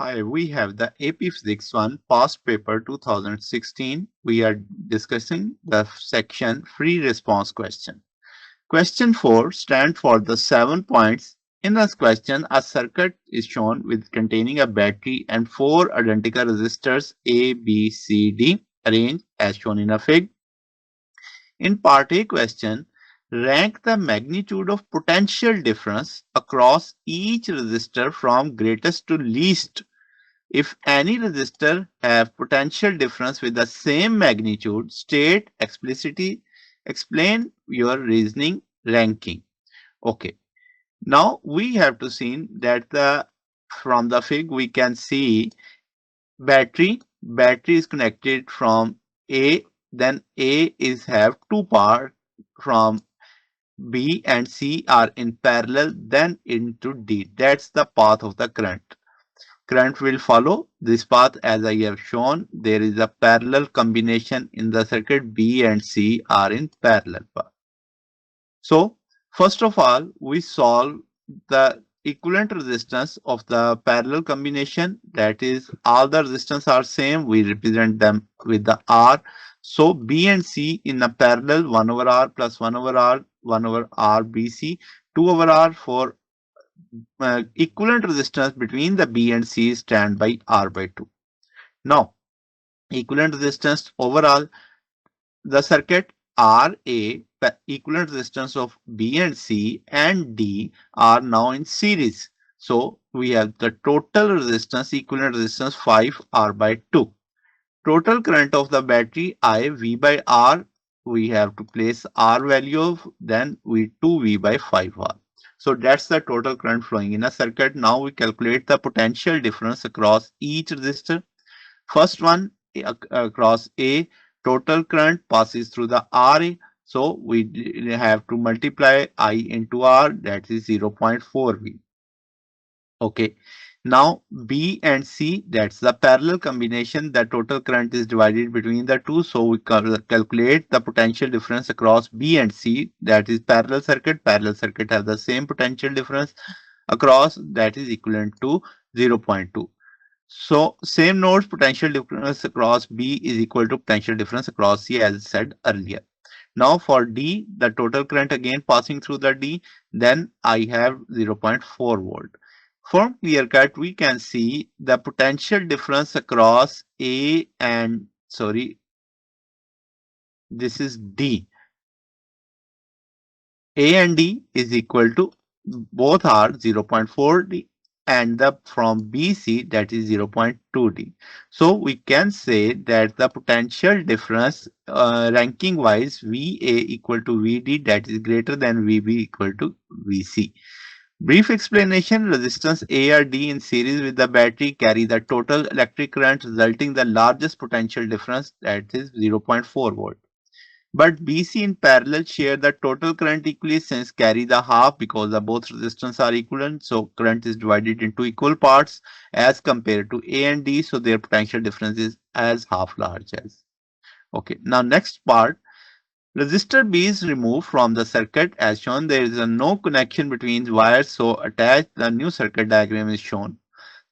Hi, we have the AP Physics 1 past paper 2016. We are discussing the section free response question. Question 4 stands for the 7 points. In this question, a circuit is shown with containing a battery and 4 identical resistors A, B, C, D arranged as shown in a fig. In part A question, rank the magnitude of potential difference across each resistor from greatest to least. If any resistor have potential difference with the same magnitude, state explicitly, explain your reasoning ranking. Okay. Now we have to see that from the fig we can see battery. Battery is connected from A, then A is have two parts from B and C are in parallel, then into D. That's the path of the current. Current will follow this path as I have shown. There is a parallel combination in the circuit. B and C are in parallel path. So first of all, we solve the equivalent resistance of the parallel combination. That is, all the resistance are same. We represent them with the R. So B and C in a parallel 1 over R plus 1 over R, 1 over R BC, 2 over R for equivalent resistance between the B and C stand by R by 2. Now, equivalent resistance overall, the circuit RA, the equivalent resistance of B and C and D are now in series. So, we have the total resistance, equivalent resistance 5 R by 2. Total current of the battery I V by R, we have to place R value of then V2 V by 5R. So that's the total current flowing in a circuit. Now we calculate the potential difference across each resistor. First one across A, total current passes through the RA. So we have to multiply I into R, that is 0.4 V. Okay. Now B and C, that's the parallel combination. The total current is divided between the two. So we calculate the potential difference across B and C. That is parallel circuit. Parallel circuit have the same potential difference across, that is equivalent to 0.2. So same nodes, potential difference across B is equal to potential difference across C as said earlier. Now for D, the total current again passing through the D, then I have 0.4 volt. From clear cut, we can see the potential difference across A and, this is D. A and D is equal to, both are 0.4 D, and the from BC, that is 0.2 D. So we can say that the potential difference ranking wise VA equal to VD, that is greater than VB equal to VC. Brief explanation: resistance A or D in series with the battery carry the total electric current, resulting the largest potential difference, that is 0.4 volt. But BC in parallel share the total current equally, since carry the half because the both resistance are equivalent. So current is divided into equal parts as compared to A and D. So their potential difference is as half large as. Okay. Now next part. Resistor B is removed from the circuit as shown. There is no connection between wires, so attached the new circuit diagram is shown.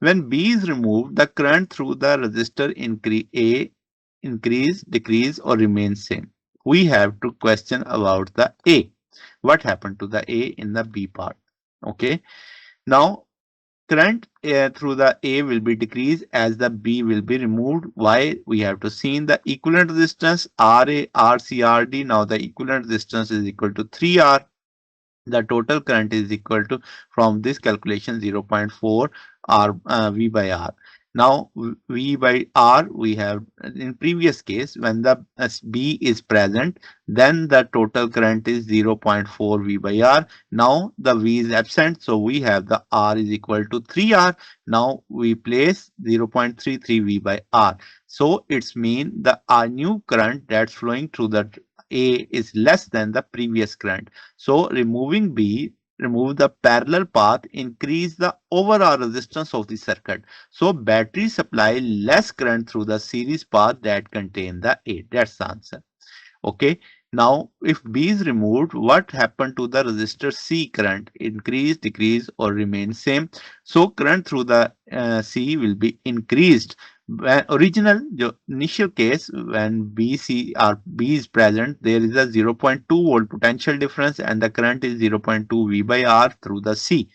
When B is removed, the current through the resistor increase, decrease, or remain same. We have to question about the A. What happened to the A in the B part? Okay. Now current through the A will be decreased as the B will be removed. Why? We have to see in the equivalent resistance RA, RC, RD. Now the equivalent resistance is equal to 3R. The total current is equal to, from this calculation, 0.4 R V by R. Now V by R, we have in previous case when the B is present, then the total current is 0.4 V by R. Now the V is absent, so we have the R is equal to 3R. Now we place 0.33 V by R. So it's mean the new current that's flowing through the A is less than the previous current. So removing B, remove the parallel path, increase the overall resistance of the circuit. So battery supply less current through the series path that contain the A. That's the answer. Okay. Now, if B is removed, what happened to the resistor C current? Increase, decrease, or remain same? So current through the C will be increased. When original initial case, when BC or B is present, there is a 0.2 volt potential difference and the current is 0.2 V by R through the C.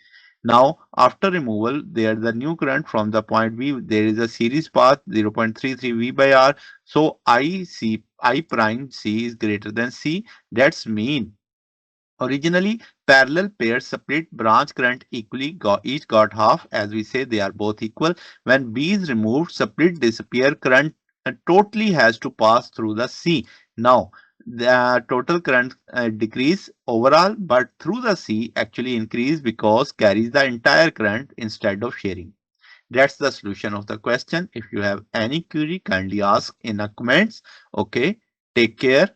Now, after removal, there the new current from the point B, there is a series path 0.33 V by R. So I prime C is greater than C. That's mean originally parallel pairs split branch current equally each got half, as we say they are both equal. When B is removed, split disappear, current totally has to pass through the C. Now the total current decrease overall, but through the C actually increase because carries the entire current instead of sharing. That's the solution of the question. If you have any query, kindly ask in the comments. Okay, take care.